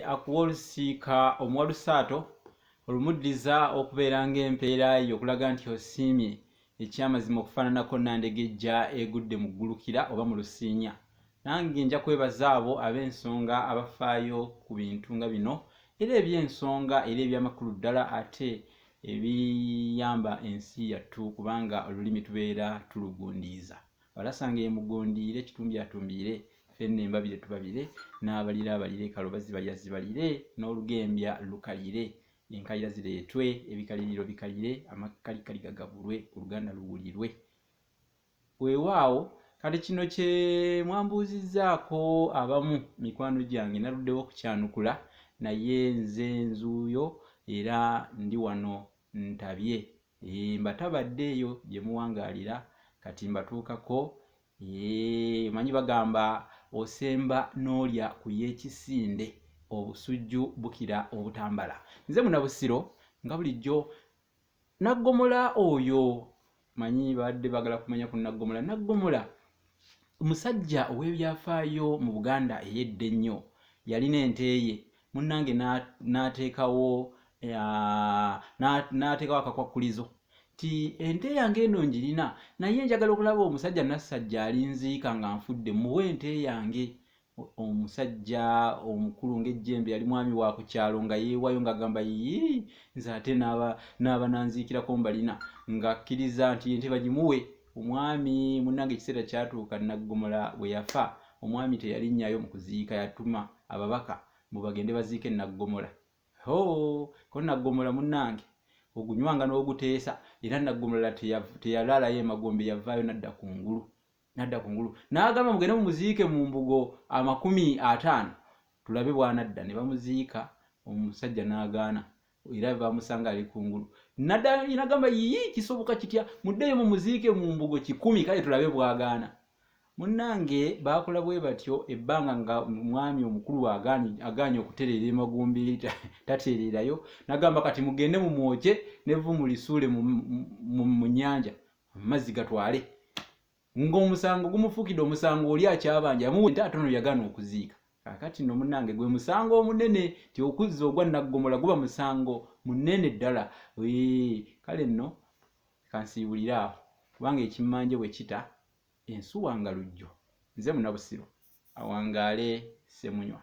akuwa olusiika omuwa lusaato olumuddiza okubeera ng'empeera yo okulaga nti osiimye ekyamazima okufaananako Nandegejja egudde mu ggulukira oba mu lusiinya. Nange nja kwebaza abo ab'ensonga abafaayo ku bintu nga bino era eby'ensonga era eby'amakulu ddala ate ebiyamba ensi yattu kubanga olulimi tubeera tulugundiiza. Balasanga emugondiire kitumbi atumbiire fenna embabire tubabire n'abalire abalire kalo zibalire n'olugembya lukalire enkalira zireetwe ebikaliriro bikalire amakalikali gagabulwe oluganda luwulirwe. Weewaawo kati kino kye mwambuuzizzaako abamu mikwano gyange naluddewo okukyanukula naye nze nzuuyo era ndi wano ntabye mbatabaddeeyo gye muwangaalira kati mbatuukako. Manyi bagamba osemba n'olya ku y'ekisinde obusujju bukira obutambala. Nze Munabusiro nga bulijjo Naggomola oyo manyi badde bagala kumanya ku Naggomola. Naggomola omusajja ow'ebyafaayo mu Buganda ey'edda ennyo yalina ente ye munnange n'ateekawo akakwakkulizo ti ente yange eno njirina naye njagala okulaba omusajja nassajja alinziika nga nfudde muwe ente yange. Omusajja omukulu ng'ejjembe yali mwami wa ku kyalo nga yeewayo ng'agamba yii nze ate n'aba nanziikirako mbalina ng'akkiriza nti ente bagimuwe. Omwami munnange ekiseera kyatuuka Naggomola bwe yafa omwami teyalinnyayo mu kuziika yatuma ababaka mu bagende baziike Naggomola. Ko Naggomola munnange ogunywanga n'oguteesa era Naggomola teyalaalayo emagombe yavaayo nadda ku ngulu n'agamba mugende mumuziike mu mbugo 50 tulabe bw'anadda. Ne bamuziika omusajja n'agaana era bamusanga ali ku ngulu n'agamba yii kisoboka kitya muddeyo mumuziike mu mbugo 10 kale tulabe bw'agaana. Munnange baakola bwe batyo ebbanga nga mwami omukulu agaanye okutereera emagombe tatereerayo n'agamba kati mugende mumwoke n'evvumu lisuule mu nnyanja amazzi gatwale. Ng'omusango gumufuukidde omusango oli akyabanja muwe ente atono yagaana okuziika. Kaakati nno munnange gwe musango omunene ti okuzza ogwa Naggomola guba musango munene ddala. Kale nno kansiibulire awo kubanga ekimmanje bwe kita ensuwa nga lujjo. Nze Munabusiro awangaale Ssemunywa.